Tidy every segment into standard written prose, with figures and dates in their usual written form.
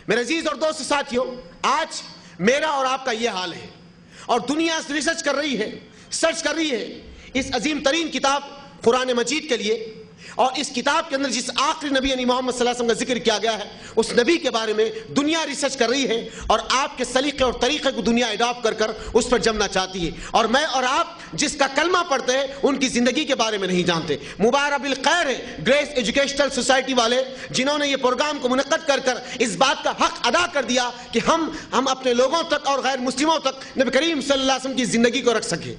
میرے عزیز اور دوست ساتھیوں، آج میرا اور آپ کا یہ حال ہے، اور دنیا ریسرچ کر رہی ہے، سرچ کر رہی ہے اس عظیم ترین کتاب قرآن مجید کے لیے، اور اس کتاب کے اندر جس آخری نبی یعنی محمد صلی اللہ علیہ وسلم کا ذکر کیا گیا ہے اس نبی کے بارے میں دنیا ریسرچ کر رہی ہے، اور آپ کے سلیقے اور طریقے کو دنیا اڈاپٹ کر کر اس پر جمنا چاہتی ہے، اور میں اور آپ جس کا کلمہ پڑھتے ہیں ان کی زندگی کے بارے میں نہیں جانتے۔ مبارک بالخیر ہے گریس ایجوکیشنل سوسائٹی والے جنہوں نے یہ پروگرام کو منعقد کر کر اس بات کا حق ادا کر دیا کہ ہم اپنے لوگوں تک اور غیر مسلموں تک نبی کریم صلی اللہ علیہ وسلم کی زندگی کو رکھ سکیں۔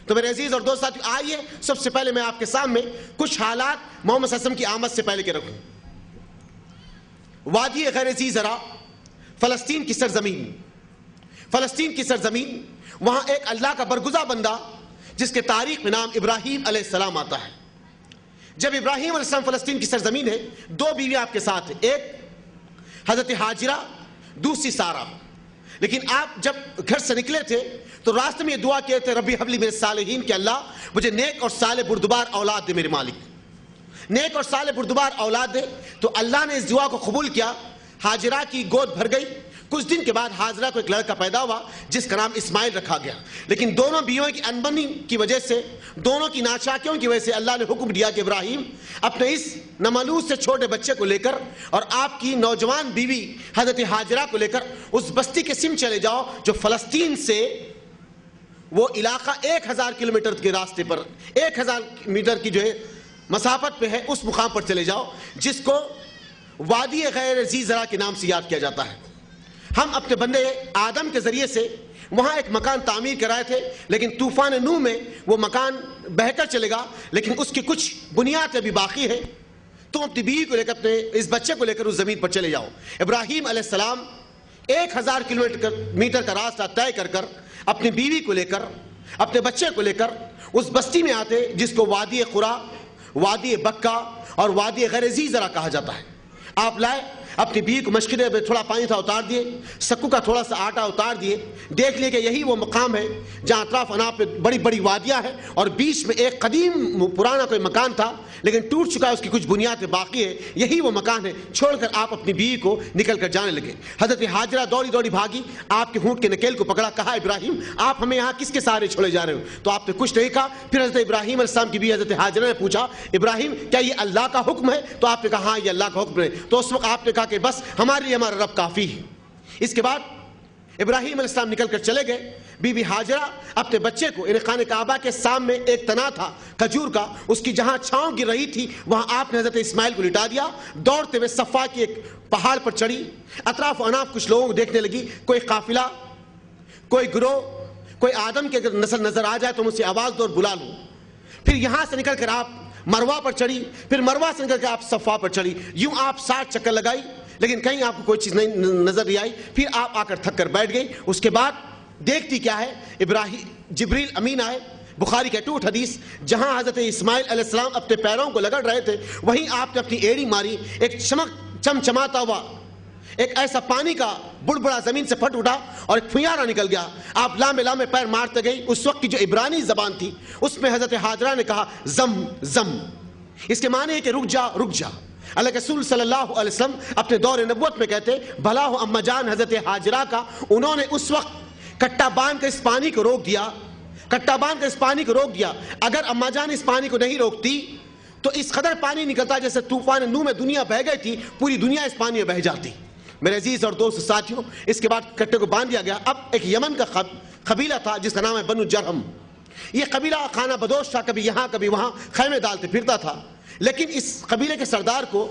تو میرے عزیز اور دوست ساتھیو، آئیے سب سے پہلے میں آپ کے سامنے کچھ حالات محمد صلی اللہ علیہ وسلم کی آمد سے پہلے کے رکھوں۔ وادی غیر ذی زرع، فلسطین کی سرزمین، فلسطین کی سرزمین، وہاں ایک اللہ کا برگزا بندہ جس کے تاریخ میں نام ابراہیم علیہ السلام آتا ہے۔ جب ابراہیم علیہ السلام فلسطین کی سرزمین ہے، دو بیویاں آپ کے ساتھ ہیں، ایک حضرت حاجرہ، دوسری سارہ۔ لیکن آپ جب گھر سے نکلے تھے تو راستے میں یہ دعا کیے تھے، ربی حبلی میرے صالحین، کہ اللہ مجھے نیک اور صالح بردبار اولاد دے میرے مالک، نیک اور صالح بردبار اولاد دے۔ تو اللہ نے اس دعا کو قبول کیا، حاجرہ کی گود بھر گئی۔ کچھ دن کے بعد حاجرہ کو ایک لڑکا پیدا ہوا جس کا نام اسماعیل رکھا گیا، لیکن دونوں بیویوں کی انبنی کی وجہ سے، دونوں کی ناچاکیوں کی وجہ سے اللہ نے حکم دیا کہ ابراہیم اپنے اس نملوس سے چھوٹے بچے کو لے کر اور آپ کی نوجوان بیوی حضرت حاجرہ کو لے کر اس بستی کے سم چلے جاؤ جو فلسطین سے وہ علاقہ 1000 کلومیٹر کے راستے پر، 1000 میٹر کی جو ہے مسافت پہ ہے، اس مقام پر چلے جاؤ جس کو وادی غیر ذی زرع کے نام سے یاد کیا جاتا ہے۔ ہم اپنے بندے آدم کے ذریعے سے وہاں ایک مکان تعمیر کرائے تھے، لیکن طوفان نوح میں وہ مکان بہہ کر چلے گا، لیکن اس کی کچھ بنیاد ابھی باقی ہے۔ تم اپنی بیوی کو لے کر، اپنے اس بچے کو لے کر اس زمین پر چلے جاؤ۔ ابراہیم علیہ السلام 1000 کلومیٹر کا راستہ طے کر کر اپنی بیوی کو لے کر، اپنے بچے کو لے کر اس بستی میں آتے جس کو وادی قرا، وادی بکا اور وادی غیر ذی زرع کہا جاتا ہے۔ آپ لائے اپنی بیوی کو مشکلے میں تھوڑا پانی تھا اتار دیے، سکو کا تھوڑا سا آٹا اتار دیے، دیکھ لیے کہ یہی وہ مقام ہے جہاں اطراف اناف پہ بڑی بڑی وادیاں ہیں اور بیچ میں ایک قدیم پرانا کوئی مکان تھا لیکن ٹوٹ چکا ہے، اس کی کچھ بنیادیں باقی ہے، یہی وہ مکان ہے۔ چھوڑ کر آپ اپنی بیوی کو نکل کر جانے لگے۔ حضرت حاجرہ دوڑی دوڑی بھاگی، آپ کے ہونٹ کے نکیل کو پکڑا، کہا ابراہیم آپ ہمیں یہاں کس کے سہارے چھوڑے جا رہے ہو؟ تو آپ نے کچھ نہیں کہا۔ پھر حضرت ابراہیم علیہ السلام کی بیوی حضرت حاجرہ نے پوچھا ابراہیم کیا یہ اللہ کا حکم ہے؟ تو آپ نے کہا ہاں یہ اللہ کا حکم ہے۔ تو اس وقت آپ نے کہا کہ بس ہمارے لیے ہمارا رب کافی ہے۔ اس کے بعد ابراہیم علیہ السلام نکل کر چلے گئے۔ بی بی حاجرہ اپنے بچے کو خانہ کعبہ کے سامنے ایک تنا تھا کھجور کا، اس کی جہاں چھاؤں گر رہی تھی وہاں آپ نے حضرت اسماعیل کو لٹا دیا۔ دوڑتے ہوئے صفا کی ایک پہاڑ پر چڑھی، اطراف و اناف کچھ لوگوں کو دیکھنے لگی، کوئی قافلہ، کوئی گروہ، کوئی آدم کی اگر نسل نظر آ جائے تو مجھ سے آواز دو اور بلا لوں۔ پھر یہاں سے نکل کر آپ مروہ پر چڑھی، پھر مروہ سے نکل کر آپ صفا پر چڑھی، یوں آپ 60 چکر لگائی لیکن کہیں آپ کو کوئی چیز نہیں نظر نہیں آئی۔ پھر آپ آ کر تھک کر بیٹھ گئی۔ اس کے بعد دیکھتی کیا ہے، جبریل امین آئے، بخاری کا ٹوٹ حدیث، جہاں حضرت اسماعیل علیہ السلام اپنے پیروں کو لگڑ رہے تھے وہیں آپ نے اپنی ایڑی ماری، ایک چمچماتا ہوا ایک ایسا پانی کا بڑبڑا زمین سے پھٹ اٹھا اور ایک پھیارا نکل گیا۔ آپ لامے لامے پیر مارتے گئی۔ اس وقت کی جو عبرانی زبان تھی اس میں حضرت حاجرہ نے کہا زم زم، اس کے معنی ہے کہ رک جا رک جا۔ اللہ کے رسول صلی اللہ علیہ وسلم اپنے دور نبوت میں کہتے بھلا ہو اما جان حضرت حاجرہ کا، انہوں نے اس وقت کٹا باندھ کر اس پانی کو روک دیا، کٹا باندھ کر اس پانی کو روک دیا۔ اگر اما جان اس پانی کو نہیں روکتی تو اس قدر پانی نکلتا جیسے طوفان نوح میں دنیا بہہ گئی تھی، پوری دنیا اس پانی میں بہہ جاتی۔ میرے عزیز اور دوست ساتھیوں، اس کے بعد کٹے کو باندھ دیا گیا۔ اب ایک یمن کا قبیلہ تھا جس کا نام ہے بنو جرہم۔ یہ قبیلہ خانہ بدوش تھا، کبھی یہاں کبھی وہاں خیمے ڈالتے پھرتا تھا، لیکن اس قبیلے کے سردار کو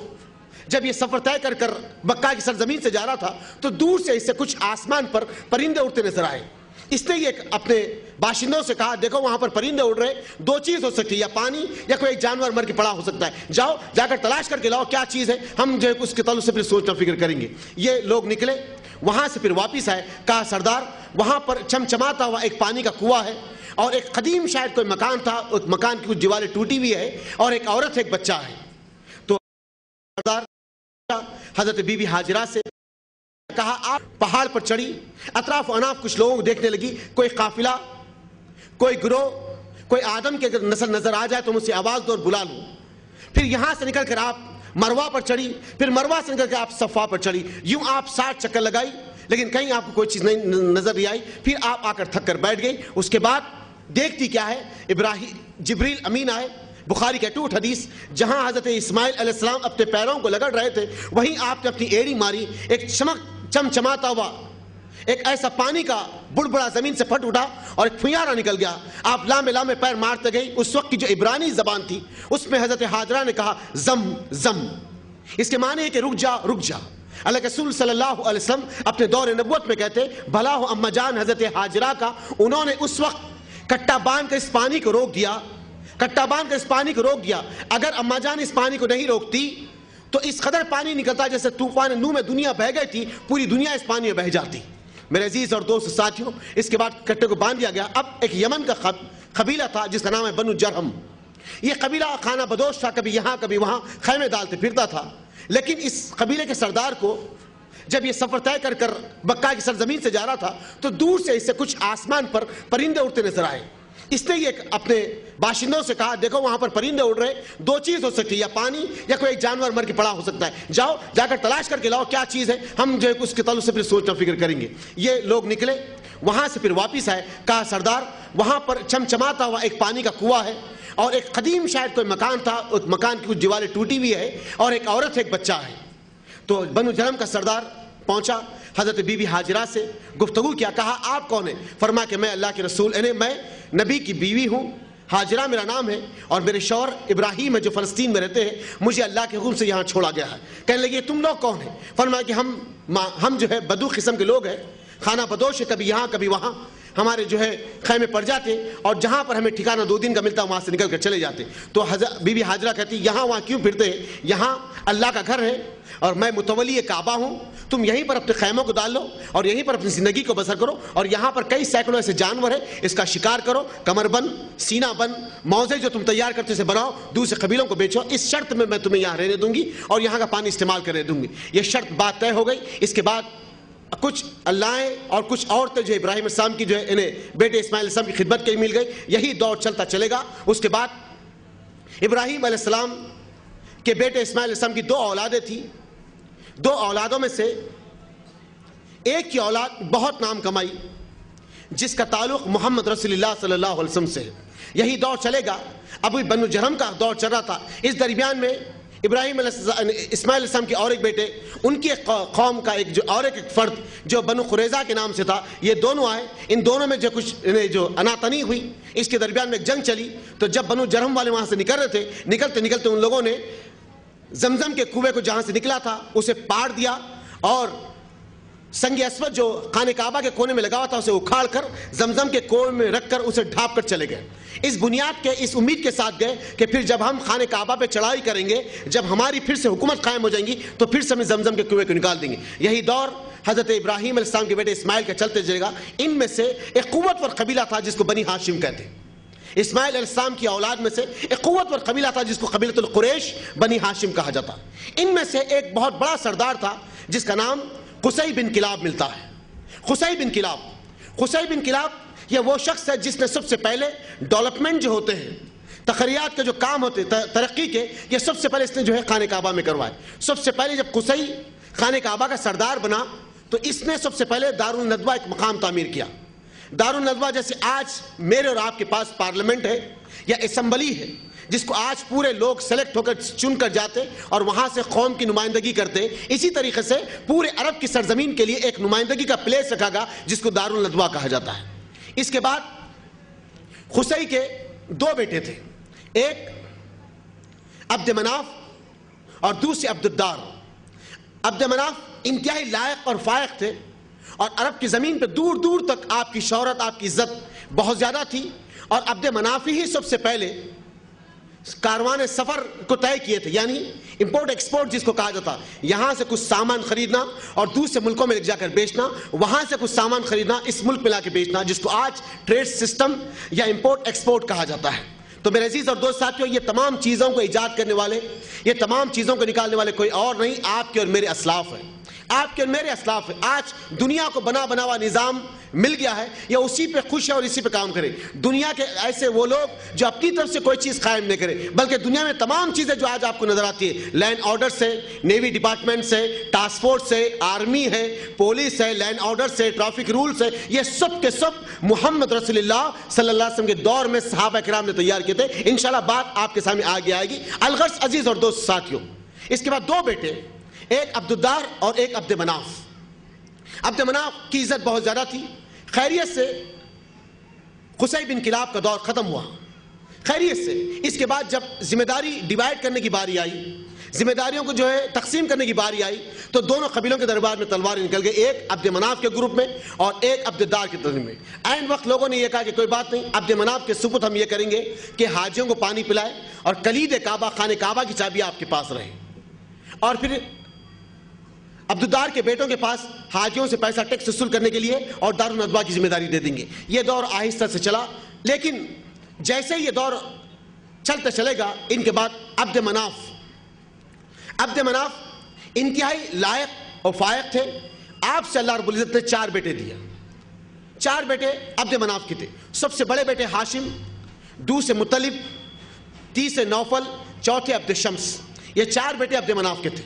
جب یہ سفر طے کر کر مکہ کی سرزمین سے جا رہا تھا تو دور سے اس سے کچھ آسمان پر پرندے اڑتے نظر آئے۔ اس نے یہ اپنے باشندوں سے کہا دیکھو وہاں پر پرندے اڑ رہے، دو چیز ہو سکتی ہے، یا پانی یا کوئی ایک جانور مر کے پڑا ہو سکتا ہے، جاؤ جا کر تلاش کر کے لاؤ کیا چیز ہے، ہم جو ہے اس کے تعلق سے پھر سوچنا فکر کریں گے۔ یہ لوگ نکلے، وہاں سے پھر واپس آئے، کہا سردار وہاں پر چمچماتا ہوا ایک پانی کا کنواں ہے اور ایک قدیم شاید کوئی مکان تھا، اس مکان کی کچھ دیواریں ٹوٹی ہوئی ہے اور ایک عورت ایک بچہ ہے۔ تو سردار حضرت بی بی حاجرہ سے کہا آپ پہاڑ پر چڑھی، اطراف و اناف کچھ لوگوں کو دیکھنے لگی، کوئی قافلہ، کوئی گروہ، کوئی آدم کی اگر نسل نظر آ جائے تو مجھ سے آواز دو اور بلا لوں۔ پھر یہاں سے نکل کر آپ مروا پر چڑھی, پھر مروا سے نکل کے آپ صفا پر چڑھی. یوں آپ 60 چکر لگائی لیکن کہیں آپ کو کوئی چیز نہیں نظر نہیں آئی. پھر آپ آ کر تھک کر بیٹھ گئی. اس کے بعد دیکھتی کیا ہے, جبریل امین آئے. بخاری کا ٹوٹ حدیث, جہاں حضرت اسماعیل علیہ السلام اپنے پیروں کو لگڑ رہے تھے وہیں آپ نے اپنی ایڑی ماری. ایک چمچماتا ہوا ایک ایسا پانی کا بڑبڑا زمین سے پھٹ اٹھا اور ایک پھیارا نکل گیا. آپ لامے لامے پیر مارتے گئی. اس وقت کی جو عبرانی زبان تھی اس میں حضرت حاجرہ نے کہا زم زم. اس کے معنی ہے کہ رک جا رک جا. اللہ کے رسول صلی اللہ علیہ وسلم اپنے دور نبوت میں کہتے بھلا ہو اما جان حضرت حاجرہ کا, انہوں نے اس وقت کٹا باندھ کر اس پانی کو روک دیا. کٹا باندھ کر اس پانی کو روک دیا. اگر اما جان اس پانی کو نہیں روکتی تو اس قدر پانی نکلتا جیسے طوفان نوح میں دنیا بہہ گئی تھی, پوری دنیا اس پانی میں بہہ جاتی. میرے عزیز اور دوست ساتھیوں, اس کے بعد کٹے کو باندھ دیا گیا. اب ایک یمن کا قبیلہ تھا جس کا نام ہے بنو جرہم. یہ قبیلہ خانہ بدوش تھا, کبھی یہاں کبھی وہاں خیمے ڈالتے پھرتا تھا. لیکن اس قبیلے کے سردار کو جب یہ سفر طے کر کر مکہ کی سرزمین سے جا رہا تھا تو دور سے اس سے کچھ آسمان پر پرندے اڑتے نظر آئے. اس نے یہ اپنے باشندوں سے کہا دیکھو وہاں پر پرندے اڑ رہے, دو چیز ہو سکتی ہے, یا پانی یا کوئی ایک جانور مر کے پڑا ہو سکتا ہے. جاؤ جا کر تلاش کر کے لاؤ کیا چیز ہے, ہم جو ہے اس کے تعلق سے پھر سوچنا فکر کریں گے. یہ لوگ نکلے, وہاں سے پھر واپس آئے. کہا سردار وہاں پر چمچماتا ہوا ایک پانی کا کنواں ہے اور ایک قدیم شاید کوئی مکان تھا, اس مکان کی کچھ دیواریں ٹوٹی ہوئی ہے اور ایک عورت ایک بچہ ہے. تو بنو جرم کا سردار پہنچا, حضرت بی بی حاجرہ سے گفتگو کیا. کہا آپ کون ہیں؟ فرمایا کہ میں اللہ کے رسول میں نبی کی بیوی ہوں, حاجرہ میرا نام ہے, اور میرے شوہر ابراہیم ہے جو فلسطین میں رہتے ہیں, مجھے اللہ کے حکم سے یہاں چھوڑا گیا ہے. کہنے لگے تم لوگ کون ہیں؟ فرمایا کہ ہم جو ہے بدو قسم کے لوگ ہیں, خانہ بدوش ہے, کبھی یہاں کبھی وہاں ہمارے جو ہے خیمے پڑ جاتے اور جہاں پر ہمیں ٹھکانہ 2 دن کا ملتا وہاں سے نکل کر چلے جاتے. تو بی بی حاجرہ کہتی یہاں وہاں کیوں پھرتے ہیں, یہاں اللہ کا گھر ہے اور میں متولی کعبہ ہوں, تم یہیں پر اپنے خیموں کو ڈال لو اور یہیں پر اپنی زندگی کو بسر کرو, اور یہاں پر کئی سینکڑوں ایسے جانور ہیں, اس کا شکار کرو, کمر بند سینہ بند موزے جو تم تیار کرتے اسے بناؤ, دوسرے قبیلوں کو بیچو, اس شرط میں تمہیں یہاں رہنے دوں گی اور یہاں کا پانی استعمال کرنے دوں گی. یہ شرط بات طے ہو گئی. اس کے بعد کچھ اللہیں اور کچھ عورتیں جو ابراہیم علیہ السلام کی جو ہے انہیں بیٹے اسماعیل علیہ السلام کی خدمت کے مل گئی. یہی دور چلتا چلے گا. اس کے بعد ابراہیم علیہ السلام کے بیٹے اسماعیل علیہ السلام کی 2 اولادیں تھیں. 2 اولادوں میں سے ایک کی اولاد بہت نام کمائی جس کا تعلق محمد رسول اللہ صلی اللہ علیہ وسلم سے ہے. یہی دور چلے گا. ابھی بنو جرہم کا دور چل رہا تھا. اس درمیان میں ابراہیم اسماعیل علیہ السلام کے اور ایک بیٹے, ان کی قوم کا ایک فرد جو بنو قریظہ کے نام سے تھا, یہ دونوں آئے. ان دونوں میں جو کچھ جو اناتنی ہوئی, اس کے درمیان میں ایک جنگ چلی. تو جب بنو جرہم والے وہاں سے نکل رہے تھے, نکلتے نکلتے ان لوگوں نے زمزم کے کنویں کو جہاں سے نکلا تھا اسے پاڑ دیا اور سنگ اسود جو خانہ کعبہ کے کونے میں لگا ہوا تھا اسے اکھاڑ کر زمزم کے کنویں میں رکھ کر اسے ڈھانپ کر چلے گئے. اس بنیاد کے, اس امید کے ساتھ گئے کہ پھر جب ہم خانہ کعبہ پہ چڑھائی کریں گے, جب ہماری پھر سے حکومت قائم ہو جائیں گی تو پھر سے ہم زمزم کے کنویں کو نکال دیں گے. یہی دور حضرت ابراہیم علیہ السلام کے بیٹے اسماعیل کا چلتے چلے گا. ان میں سے ایک قوتور قبیلہ تھا جس کو بنی ہاشم کہتے ہیں. اسماعیل علیہ السلام کی اولاد میں سے ایک قوتور قبیلہ تھا جس کو قبیلۃ القریش بنی ہاشم کہا جاتا. ان میں سے ایک بہت بڑا سردار تھا جس کا نام قصی بن کلاب ملتا ہے. قصی بن کلاب یہ وہ شخص ہے جس نے سب سے پہلے ڈیولپمنٹ جو ہوتے ہیں, تخریات کے جو کام ہوتے ہیں ترقی کے, یہ سب سے پہلے اس نے جو ہے خانہ کعبہ میں کروائے. سب سے پہلے جب قصی خانہ کعبہ کا سردار بنا تو اس نے سب سے پہلے دارالندوہ ایک مقام تعمیر کیا. دارالندوہ جیسے آج میرے اور آپ کے پاس پارلیمنٹ ہے یا اسمبلی ہے, جس کو آج پورے لوگ سلیکٹ ہو کر چن کر جاتے اور وہاں سے قوم کی نمائندگی کرتے, اسی طریقے سے پورے عرب کی سرزمین کے لیے ایک نمائندگی کا پلیس رکھا گیا جس کو دارالندوہ کہا جاتا ہے. اس کے بعد قصی کے 2 بیٹے تھے, ایک عبد مناف اور دوسرے عبد الدار. عبد مناف انتہائی لائق اور فائق تھے اور عرب کی زمین پہ دور دور تک آپ کی شہرت, آپ کی عزت بہت زیادہ تھی. اور عبد مناف ہی سب سے پہلے کاروان سفر کو طے کیے تھے, یعنی امپورٹ ایکسپورٹ جس کو کہا جاتا, یہاں سے کچھ سامان خریدنا اور دوسرے ملکوں میں جا کر بیچنا, وہاں سے کچھ سامان خریدنا اس ملک میں لا کے بیچنا, جس کو آج ٹریڈ سسٹم یا امپورٹ ایکسپورٹ کہا جاتا ہے. تو میرے عزیز اور دوست ساتھیوں, یہ تمام چیزوں کو ایجاد کرنے والے, یہ تمام چیزوں کو نکالنے والے کوئی اور نہیں, آپ کے اور میرے اسلاف ہیں. آپ کے میرے اسلاف ہے، آج دنیا کو بنا ہوا نظام مل گیا ہے، یا اسی پہ خوش ہے اور اسی پہ کام کرے. دنیا کے ایسے وہ لوگ جو اپنی طرف سے کوئی چیز قائم نہیں کرے، بلکہ دنیا میں تمام چیزیں جو آج آپ کو نظر آتی ہے، لینڈ آرڈر سے، نیوی ڈپارٹمنٹ سے، ٹاسک فورس سے، آرمی ہے، پولیس ہے، لینڈ آرڈر سے، ٹریفک رول سے، یہ سب کے سب محمد رسول اللہ صلی اللہ علیہ وسلم کے دور میں صحابہ کرام نے تیار کیے تھے. انشاءاللہ بات آپ کے سامنے آگے آئے گی. الغرض عزیز اور دوست ساتھیوں، اس کے بعد دو بیٹے، ایک عبدالدار اور ایک عبد مناف. عبد مناف کی عزت بہت زیادہ تھی. خیریت سے قصی بن کلاب کا دور ختم ہوا، خیریت سے. اس کے بعد جب ذمہ داری ڈیوائیڈ کرنے کی باری آئی، ذمہ داریوں کو جو ہے تقسیم کرنے کی باری آئی، تو دونوں قبیلوں کے دربار میں تلواریں نکل گئی، ایک عبد مناف کے گروپ میں اور ایک عبدالدار کے تنظیم میں. عین وقت لوگوں نے یہ کہا کہ کوئی بات نہیں، عبد مناف کے سپرد ہم یہ کریں گے کہ حاجیوں کو پانی پلائے اور کلید کعبہ، خانہ کعبہ کی چابی آپ کے پاس رہے. اور پھر عبدالدار کے بیٹوں کے پاس حاجیوں سے پیسہ ٹیکس وصول کرنے کے لیے اور دارالندوا کی ذمہ داری دے دیں گے. یہ دور آہستہ سے چلا، لیکن جیسے یہ دور چلتا چلے گا، ان کے بعد عبد مناف انتہائی لائق اور فائق تھے. آپ سے اللہ رب العزت نے 4 بیٹے دیا. 4 بیٹے عبد مناف کے تھے. سب سے بڑے بیٹے ہاشم، دوسرے مطلب، تیسرے نوفل، چوتھے عبد شمس. یہ 4 بیٹے عبد مناف کے تھے.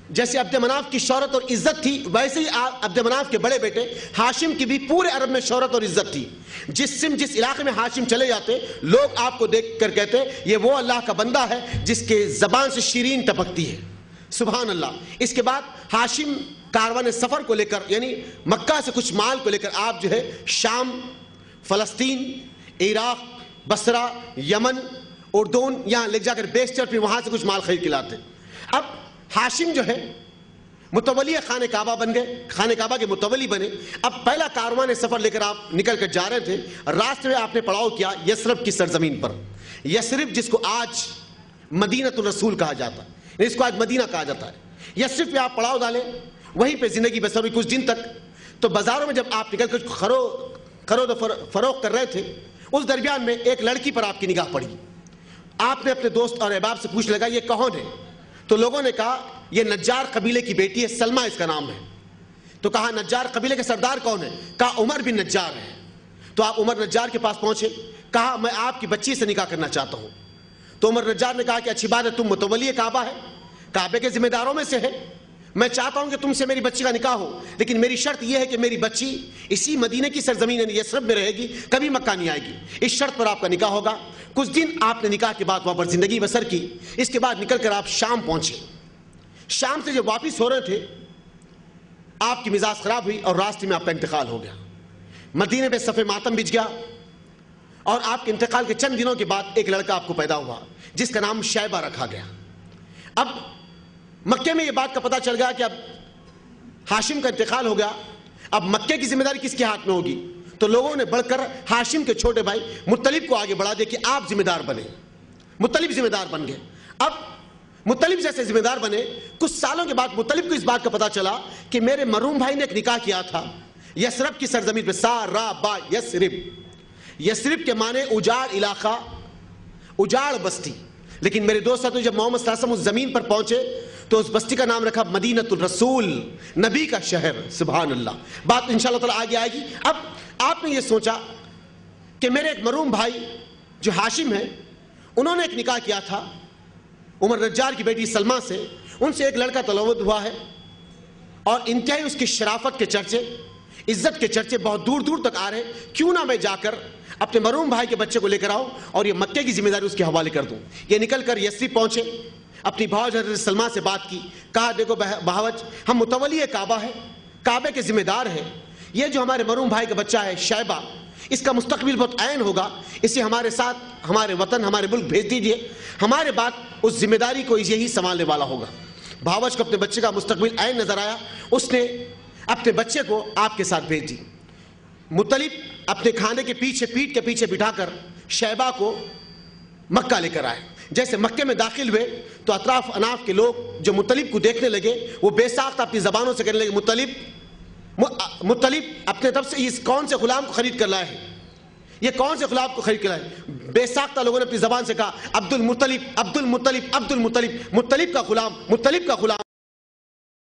جیسے عبد مناف کی شہرت اور عزت تھی، ویسے ہی عبد مناف کے بڑے بیٹے ہاشم کی بھی پورے عرب میں شہرت اور عزت تھی. جس علاقے میں ہاشم چلے جاتے، لوگ آپ کو دیکھ کر کہتے یہ وہ اللہ کا بندہ ہے جس کے زبان سے شیرین ٹپکتی ہے. سبحان اللہ. اس کے بعد ہاشم کاروان سفر کو لے کر، یعنی مکہ سے کچھ مال کو لے کر آپ جو ہے شام، فلسطین، عراق، بصرہ، یمن، اردن یہاں لے جا کر بیچتے اور پھر وہاں سے کچھ مال خرید کے لاتے. اب ہاشم جو ہے متولی خانہ کعبہ بن گئے، خانہ کعبہ کے متولی بنے. اب پہلا کاروان سفر لے کر آپ نکل کر جا رہے تھے. راستے میں آپ نے پڑاؤ کیا یثرب کی سرزمین پر. یثرب جس کو آج مدینۃ الرسول کہا جاتا ہے، اس کو آج مدینہ کہا جاتا ہے. یثرب پہ آپ پڑاؤ ڈالے، وہیں پہ زندگی بسر ہوئی کچھ دن تک. تو بازاروں میں جب آپ نکل کر خرید و فروخت کر رہے تھے، اس درمیان میں ایک لڑکی پر آپ کی نگاہ پڑی. آپ نے اپنے دوست اور احباب سے پوچھ لگا یہ کون ہے؟ تو لوگوں نے کہا یہ نجار قبیلے کی بیٹی ہے، سلمہ اس کا نام ہے. تو کہا نجار قبیلے کے سردار کون ہے؟ کہا عمر بن نجار ہے. تو آپ عمر نجار کے پاس پہنچے، کہا میں آپ کی بچی سے نکاح کرنا چاہتا ہوں. تو عمر نجار نے کہا کہ اچھی بات ہے، تم متولی کعبہ ہے، کعبے کے ذمہ داروں میں سے ہے، میں چاہتا ہوں کہ تم سے میری بچی کا نکاح ہو، لیکن میری شرط یہ ہے کہ میری بچی اسی مدینے کی سرزمین یعنی یثرب میں رہے گی، کبھی مکہ نہیں آئے گی. اس شرط پر آپ کا نکاح ہوگا. کچھ دن آپ نے نکاح کے بعد وہاں پر زندگی بسر کی. اس کے بعد نکل کر آپ شام پہنچے. شام سے جب واپس ہو رہے تھے، آپ کی مزاج خراب ہوئی اور راستے میں آپ کا انتقال ہو گیا. مدینے میں صف ماتم بچ گیا. اور آپ کے انتقال کے چند دنوں کے بعد ایک لڑکا آپ کو پیدا ہوا جس کا نام شیبہ رکھا گیا. اب مکے میں یہ بات کا پتہ چل گیا کہ اب ہاشم کا انتقال ہو گیا، اب مکے کی ذمہ داری کس کے ہاتھ میں ہوگی؟ تو لوگوں نے بڑھ کر ہاشم کے چھوٹے بھائی مطلب کو آگے بڑھا دیا کہ آپ ذمہ دار بنے. مطلب ذمہ دار بن گئے. اب مطلب جیسے ذمہ دار بنے، کچھ سالوں کے بعد مطلب کو اس بات کا پتہ چلا کہ میرے مرحوم بھائی نے ایک نکاح کیا تھا یثرب کی سرزمین پہ. سارا یثرب، یثرب کے معنی اجاڑ علاقہ، اجاڑ بستی. لیکن میرے دوست ساتھیوں، جب محمد صلی اللہ علیہ وسلم اس زمین پر پہنچے تو اس بستی کا نام رکھا مدینۃ الرسول، نبی کا شہر. سبحان اللہ. بات انشاءاللہ تعالی آگے آئے گی. اب آپ نے یہ سوچا کہ میرے ایک مرحوم بھائی جو ہاشم ہیں، انہوں نے ایک نکاح کیا تھا عمر نجار کی بیٹی سلمہ سے، ان سے ایک لڑکا تلوت ہوا ہے اور انتہائی اس کی شرافت کے چرچے، عزت کے چرچے بہت دور دور تک آ رہے. کیوں نہ میں جا کر اپنے مرحوم بھائی کے بچے کو لے کر آؤں اور یہ مکے کی ذمہ داری اس کے حوالے کر دوں. یہ نکل کر یثرب پہنچے، اپنی بھاوج حضرت سلمہ سے بات کی. کہا دیکھو بھاوج، ہم متولی کعبہ ہے، کعبے کے ذمہ دار ہیں. یہ جو ہمارے مرحوم بھائی کا بچہ ہے شیبہ، اس کا مستقبل بہت عین ہوگا، اسے ہمارے ساتھ ہمارے وطن ہمارے ملک بھیج دیجئے، ہمارے بعد اس ذمہ داری کو یہی سنبھالنے والا ہوگا. بھاوج کو اپنے بچے کا مستقبل عین نظر آیا، اس نے اپنے بچے کو آپ کے ساتھ بھیج دی. مطلب اپنے کھانے کے پیچھے، پیٹ کے پیچھے بٹھا کر شیبہ کو مکہ لے کر آئے. جیسے مکے میں داخل ہوئے تو اطراف اناف کے لوگ جو مطلب کو دیکھنے لگے، وہ بے ساختہ اپنی زبانوں سے کہنے لگے مطلب اپنے طرف سے اس کون سے غلام کو خرید کر لائے ہیں، یہ کون سے غلام کو خرید کر لائے. بے ساختہ لوگوں نے اپنی زبان سے کہا عبد المطلب عبد المطلب عبد المطلب، مطلب کا غلام، مطلب کا غلام.